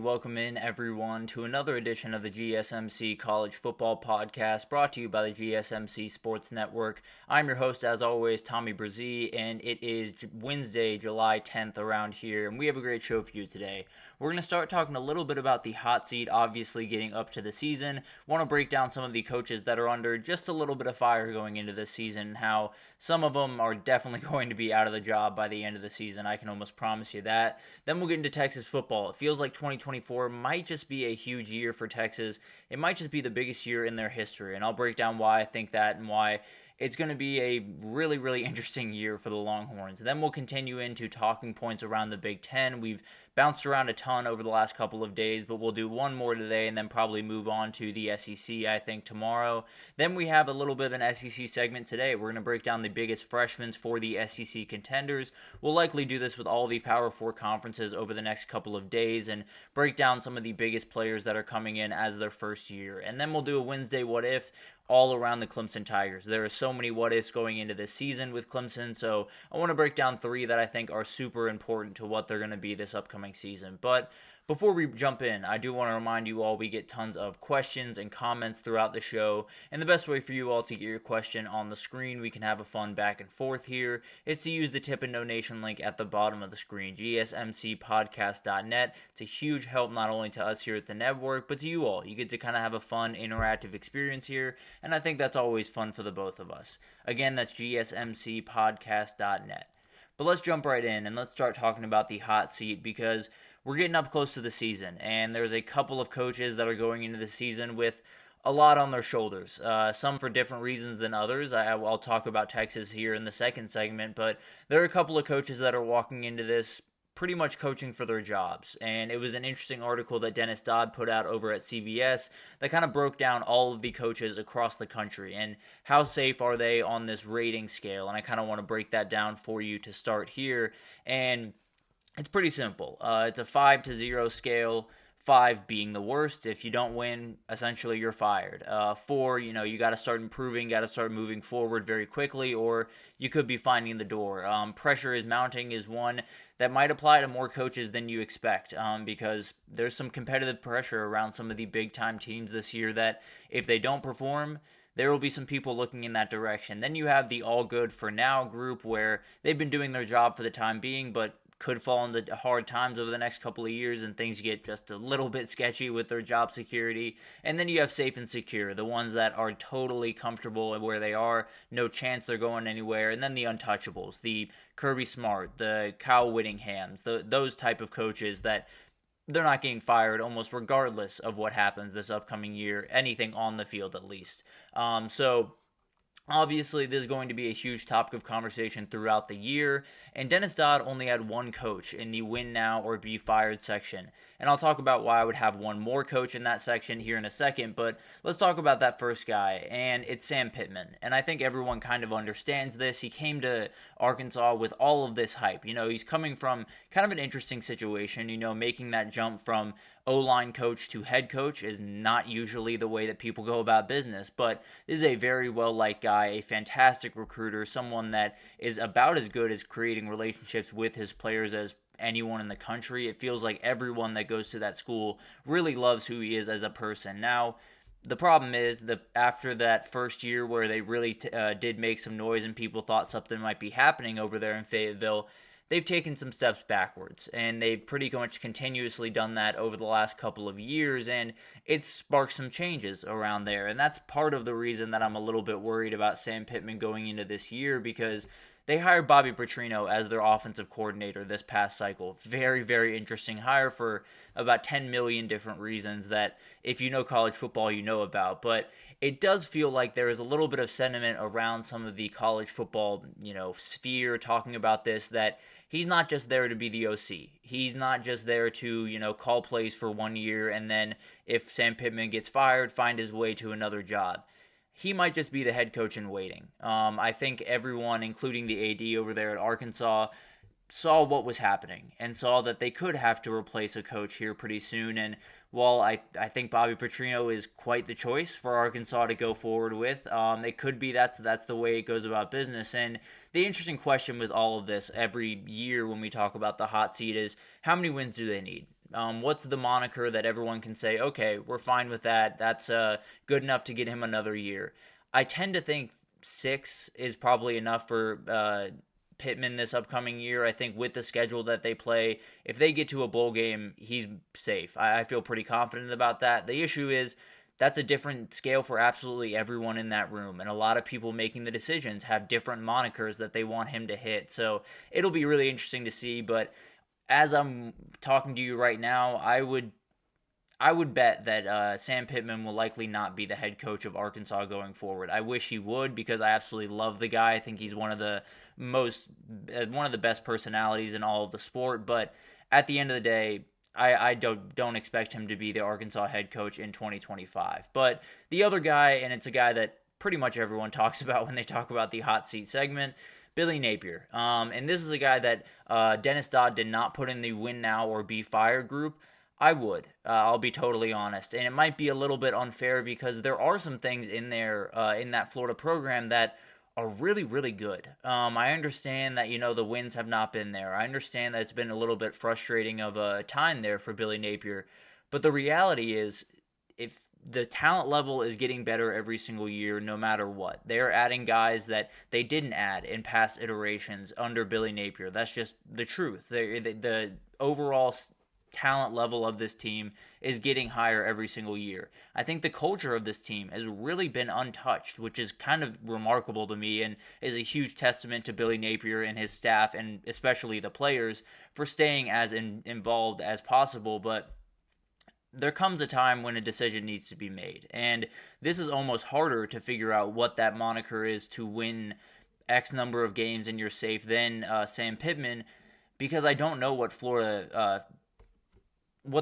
welcome in everyone to another edition of the GSMC College Football Podcast brought to you by the GSMC Sports Network. I'm your host, as always, Tommy Brzee, and it is Wednesday, July 10th around here, and we have a great show for you today. We're going to start talking a little bit about the hot seat, obviously getting up to the season. Want to break down some of the coaches that are under just a little bit of fire going into this season, how some of them are definitely going to be out of the job by the end of the season. I can almost promise you that. Then we'll get into Texas football. It feels like 2024 might just be a huge year for Texas. It might just be the biggest year in their history, and I'll break down why I think that and why it's going to be a really, really interesting year for the Longhorns. Then we'll continue into talking points around the Big Ten. We've bounced around a ton over the last couple of days, but we'll do one more today and then probably move on to the SEC, I think, tomorrow. Then we have a little bit of an SEC segment today. We're going to break down the biggest freshmen for the SEC contenders. We'll likely do this with all the Power 4 conferences over the next couple of days and break down some of the biggest players that are coming in as their first year. And then we'll do a Wednesday What If all around the Clemson Tigers. There are so many what ifs going into this season with Clemson, so I want to break down three that I think are super important to what they're going to be this upcoming season. But before we jump in, I do want to remind you all we get tons of questions and comments throughout the show, and the best way for you all to get your question on the screen, we can have a fun back and forth here, is to use the tip and donation link at the bottom of the screen, gsmcspodcast.net. It's a huge help not only to us here at the network, but to you all. You get to kind of have a fun, interactive experience here, and I think that's always fun for the both of us. Again, that's gsmcspodcast.net. But let's jump right in and let's start talking about the hot seat because we're getting up close to the season, and there's a couple of coaches that are going into the season with a lot on their shoulders, some for different reasons than others. I'll talk about Texas here in the second segment, but there are a couple of coaches that are walking into this pretty much coaching for their jobs. And it was an interesting article that Dennis Dodd put out over at CBS that kind of broke down all of the coaches across the country and how safe are they on this rating scale. And I kind of want to break that down for you to start here. And it's pretty simple. It's a 5-0 scale. 5 being the worst. If you don't win, essentially you're fired. 4, you got to start improving, got to start moving forward very quickly, or you could be finding the door. Pressure is mounting is one that might apply to more coaches than you expect because there's some competitive pressure around some of the big-time teams this year that if they don't perform, there will be some people looking in that direction. Then you have the all good for now group where they've been doing their job for the time being, but could fall into hard times over the next couple of years and things get just a little bit sketchy with their job security. And then you have safe and secure, the ones that are totally comfortable where they are, no chance they're going anywhere. And then the untouchables, the Kirby Smart, the Kyle Whittinghams, those type of coaches that they're not getting fired almost regardless of what happens this upcoming year, anything on the field at least. So obviously, this is going to be a huge topic of conversation throughout the year, and Dennis Dodd only had one coach in the win now or be fired section. And I'll talk about why I would have one more coach in that section here in a second, but let's talk about that first guy, and it's Sam Pittman. And I think everyone kind of understands this. He came to Arkansas with all of this hype. He's coming from kind of an interesting situation, making that jump from O-line coach to head coach is not usually the way that people go about business, but this is a very well-liked guy, a fantastic recruiter, someone that is about as good as creating relationships with his players as anyone in the country. It feels like everyone that goes to that school really loves who he is as a person. Now, the problem is that after that first year where they really did make some noise and people thought something might be happening over there in Fayetteville, they've taken some steps backwards, and they've pretty much continuously done that over the last couple of years, and it's sparked some changes around there, and that's part of the reason that I'm a little bit worried about Sam Pittman going into this year, because they hired Bobby Petrino as their offensive coordinator this past cycle. Very, very interesting hire for about 10 million different reasons that if you know college football, you know about. But it does feel like there is a little bit of sentiment around some of the college football, sphere talking about this, that he's not just there to be the OC. He's not just there to, call plays for 1 year and then if Sam Pittman gets fired, find his way to another job. He might just be the head coach in waiting. I think everyone, including the AD over there at Arkansas, saw what was happening and saw that they could have to replace a coach here pretty soon. And while I think Bobby Petrino is quite the choice for Arkansas to go forward with, it could be that's the way it goes about business. And the interesting question with all of this every year when we talk about the hot seat is how many wins do they need? What's the moniker that everyone can say, okay, we're fine with that. That's good enough to get him another year. I tend to think 6 is probably enough for Pittman this upcoming year. I think with the schedule that they play, if they get to a bowl game, he's safe. I feel pretty confident about that. The issue is that's a different scale for absolutely everyone in that room, and a lot of people making the decisions have different monikers that they want him to hit. So it'll be really interesting to see, but as I'm talking to you right now, I would bet that Sam Pittman will likely not be the head coach of Arkansas going forward. I wish he would, because I absolutely love the guy. I think he's one of the best personalities in all of the sport. But at the end of the day, I don't expect him to be the Arkansas head coach in 2025. But the other guy, and it's a guy that pretty much everyone talks about when they talk about the hot seat segment, Billy Napier. And this is a guy that Dennis Dodd did not put in the win now or be fired group. I would. I'll be totally honest. And it might be a little bit unfair because there are some things in there in that Florida program that are really, really good. I understand that, the wins have not been there. I understand that it's been a little bit frustrating of a time there for Billy Napier. But the reality is, if the talent level is getting better every single year, no matter what, they're adding guys that they didn't add in past iterations under Billy Napier. That's just the truth. The overall talent level of this team is getting higher every single year. I think the culture of this team has really been untouched, which is kind of remarkable to me and is a huge testament to Billy Napier and his staff, and especially the players, for staying as involved as possible. But there comes a time when a decision needs to be made, and this is almost harder to figure out what that moniker is to win X number of games and you're safe than Sam Pittman, because I don't know what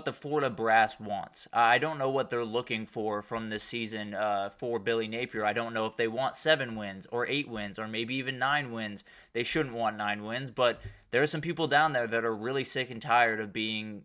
the Florida brass wants. I don't know what they're looking for from this season for Billy Napier. I don't know if they want 7 wins or 8 wins or maybe even 9 wins. They shouldn't want 9 wins, but there are some people down there that are really sick and tired of being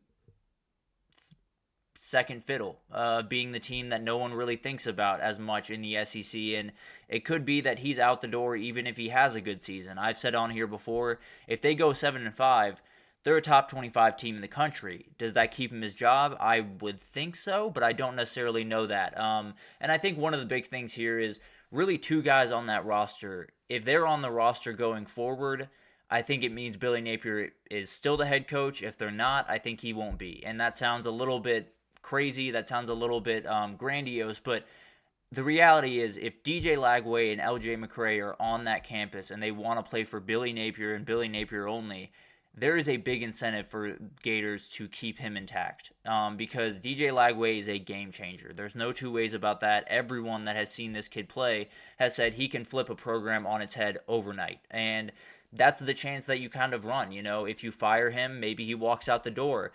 second fiddle, being the team that no one really thinks about as much in the SEC, and it could be that he's out the door even if he has a good season. I've said on here before, if they go 7-5, they're a top 25 team in the country. Does that keep him his job? I would think so, but I don't necessarily know that. And I think one of the big things here is really 2 guys on that roster. If they're on the roster going forward, I think it means Billy Napier is still the head coach. If they're not, I think he won't be. And that sounds a little bit crazy. That sounds a little bit grandiose, but the reality is, if DJ Lagway and LJ McCray are on that campus and they want to play for Billy Napier and Billy Napier only, there is a big incentive for Gators to keep him intact, because DJ Lagway is a game changer. There's no two ways about that. Everyone that has seen this kid play has said he can flip a program on its head overnight, and that's the chance that you kind of run. If you fire him, maybe he walks out the door.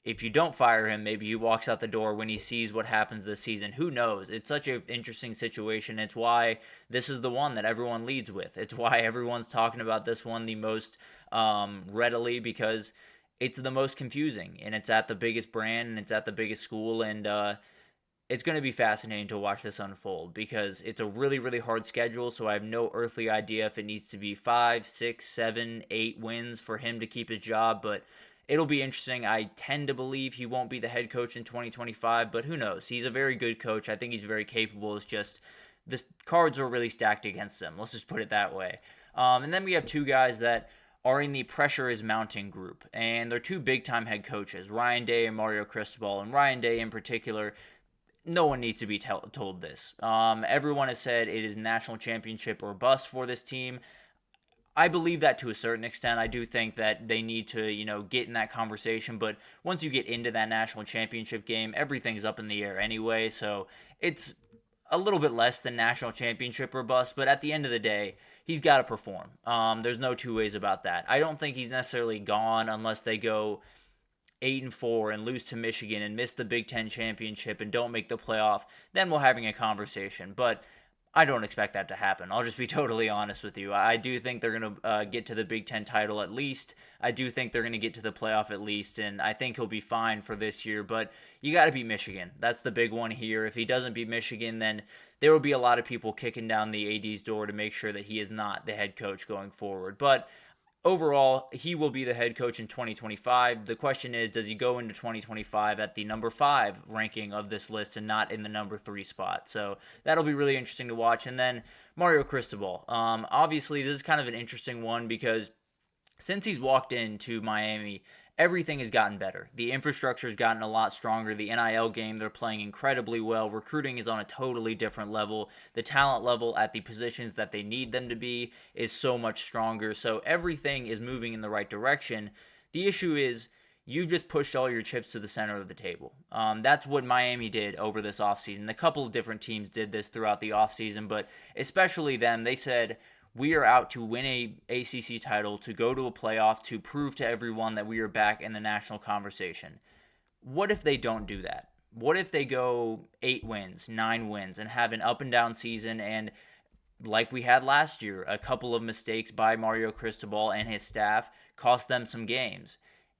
If you don't fire him, maybe he walks out the door when he sees what happens this season. Who knows? It's such an interesting situation. It's why this is the one that everyone leads with. It's why everyone's talking about this one the most readily, because it's the most confusing, and it's at the biggest brand, and it's at the biggest school, and it's going to be fascinating to watch this unfold, because it's a really, really hard schedule, so I have no earthly idea if it needs to be 5, 6, 7, 8 wins for him to keep his job, but it'll be interesting. I tend to believe he won't be the head coach in 2025, but who knows? He's a very good coach. I think he's very capable. It's just the cards are really stacked against him. Let's just put it that way. And then we have 2 guys that are in the pressure is mounting group, and they're 2 big-time head coaches, Ryan Day and Mario Cristobal. And Ryan Day in particular, no one needs to be told this. Everyone has said it is national championship or bust for this team. I believe that to a certain extent. I do think that they need to, get in that conversation. But once you get into that national championship game, everything's up in the air anyway. So it's a little bit less than national championship or bust. But at the end of the day, he's got to perform. There's no two ways about that. I don't think he's necessarily gone unless they go 8-4 and lose to Michigan and miss the Big Ten championship and don't make the playoff. Then we're having a conversation. But I don't expect that to happen. I'll just be totally honest with you. I do think they're going to get to the Big Ten title at least. I do think they're going to get to the playoff at least, and I think he'll be fine for this year. But you got to beat Michigan. That's the big one here. If he doesn't beat Michigan, then there will be a lot of people kicking down the AD's door to make sure that he is not the head coach going forward. But overall, he will be the head coach in 2025. The question is, does he go into 2025 at the number 5 ranking of this list and not in the number 3 spot? So that'll be really interesting to watch. And then Mario Cristobal. Obviously, this is kind of an interesting one because since he's walked into Miami, everything has gotten better. The infrastructure has gotten a lot stronger. The NIL game, they're playing incredibly well. Recruiting is on a totally different level. The talent level at the positions that they need them to be is so much stronger. So everything is moving in the right direction. The issue is you've just pushed all your chips to the center of the table. That's what Miami did over this offseason. A couple of different teams did this throughout the offseason, but especially them, they said, we are out to win a ACC title, to go to a playoff, to prove to everyone that we are back in the national conversation. What if they don't do that? What if they go 8 wins, 9 wins, and have an up and down season, and like we had last year, a couple of mistakes by Mario Cristobal and his staff cost them some games?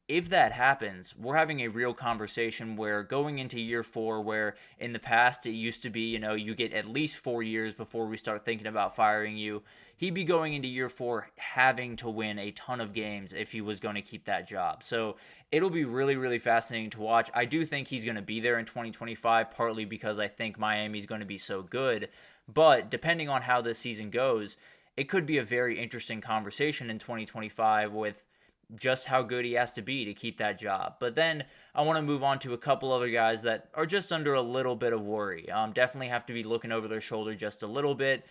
If that happens, we're having a real conversation where going into year 4, where in the past it used to be, you get at least 4 years before we start thinking about firing you. He'd be going into year 4 having to win a ton of games if he was going to keep that job. So it'll be really, really fascinating to watch. I do think he's going to be there in 2025, partly because I think Miami's going to be so good. But depending on how this season goes, it could be a very interesting conversation in 2025 with just how good he has to be to keep that job. But then I want to move on to a couple other guys that are just under a little bit of worry. Definitely have to be looking over their shoulder just a little bit.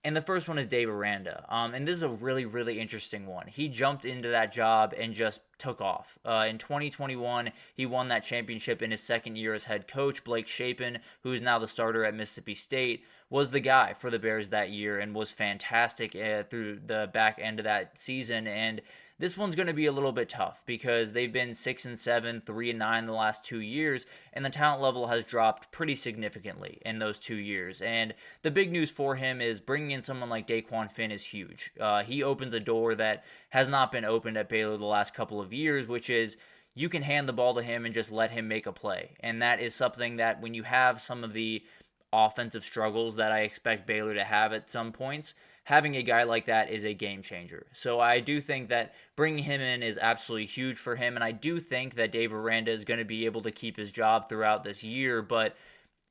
And the first one is Dave Aranda. And this is a really, really interesting one. He jumped into that job and just took off. In 2021, he won that championship in his second year as head coach. Blake Shapen, who is now the starter at Mississippi State, was the guy for the Bears that year and was fantastic through the back end of that season. And this one's going to be a little bit tough because they've been 6-7, 3-9 the last 2 years, and the talent level has dropped pretty significantly in those 2 years. And the big news for him is bringing in someone like Daquan Finn is huge. He opens a door that has not been opened at Baylor the last couple of years, which is you can hand the ball to him and just let him make a play. And that is something that when you have some of the offensive struggles that I expect Baylor to have at some points, having a guy like that is a game changer. So I do think that bringing him in is absolutely huge for him, and I do think that Dave Aranda is going to be able to keep his job throughout this year, but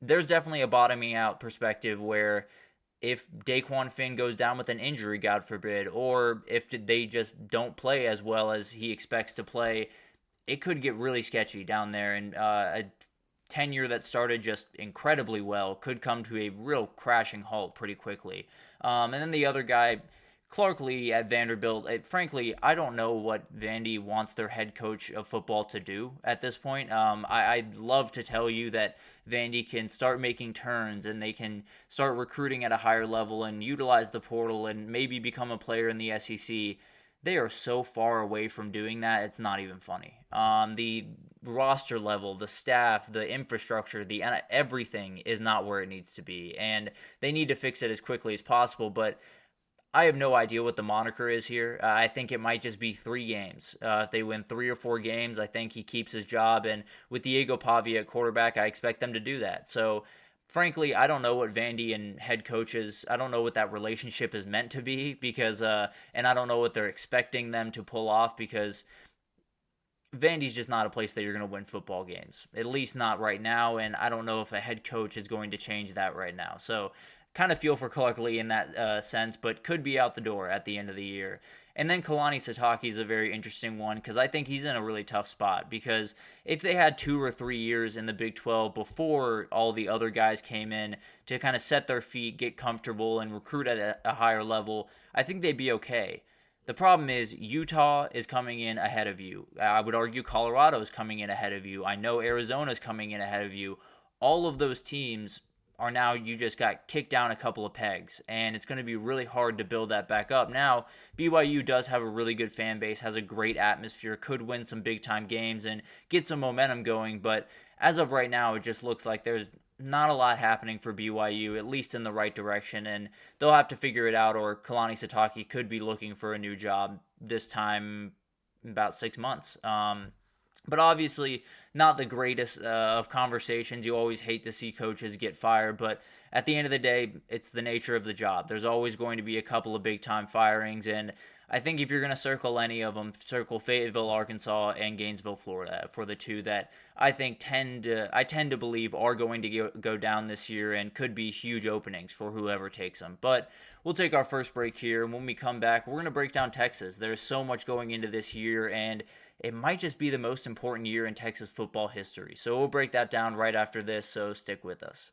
there's definitely a bottoming out perspective where if Daquan Finn goes down with an injury, God forbid, or if they just don't play as well as he expects to play, it could get really sketchy down there, and a tenure that started just incredibly well could come to a real crashing halt pretty quickly. And then the other guy, Clark Lee at Vanderbilt, frankly, I don't know what Vandy wants their head coach of football to do at this point. I'd love to tell you that Vandy can start making turns and they can start recruiting at a higher level and utilize the portal and maybe become a player in the SEC. They are so far away from doing that, it's not even funny. The roster level, the staff, the infrastructure, everything is not where it needs to be, and they need to fix it as quickly as possible, but I have no idea what the moniker is here. I think it might just be 3 games. If they win 3 or 4 games, I think he keeps his job, and with Diego Pavia at quarterback, I expect them to do that. So frankly, I don't know what Vandy and head coaches, I don't know what that relationship is meant to be because, and I don't know what they're expecting them to pull off because Vandy's just not a place that you're going to win football games, at least not right now, and I don't know if a head coach is going to change that right now. So kind of feel for Clark Lee in that sense, but could be out the door at the end of the year. And then Kalani Sitake is a very interesting one because I think he's in a really tough spot because if they had 2 or 3 years in the Big 12 before all the other guys came in to kind of set their feet, get comfortable, and recruit at a higher level, I think they'd be okay. The problem is Utah is coming in ahead of you. I would argue Colorado is coming in ahead of you. I know Arizona is coming in ahead of you. All of those teams are now, you just got kicked down a couple of pegs, and it's going to be really hard to build that back up. Now, BYU does have a really good fan base, has a great atmosphere, could win some big-time games and get some momentum going, but as of right now, it just looks like there's not a lot happening for BYU, at least in the right direction, and they'll have to figure it out, or Kalani Sitake could be looking for a new job this time in about 6 months. But obviously, not the greatest of conversations. You always hate to see coaches get fired, but at the end of the day, it's the nature of the job. There's always going to be a couple of big-time firings, and I think if you're going to circle any of them, circle Fayetteville, Arkansas, and Gainesville, Florida, for the two that I tend to believe are going to go down this year and could be huge openings for whoever takes them. But we'll take our first break here, and when we come back, we're going to break down Texas. There's so much going into this year, and it might just be the most important year in Texas football history. So we'll break that down right after this, so stick with us.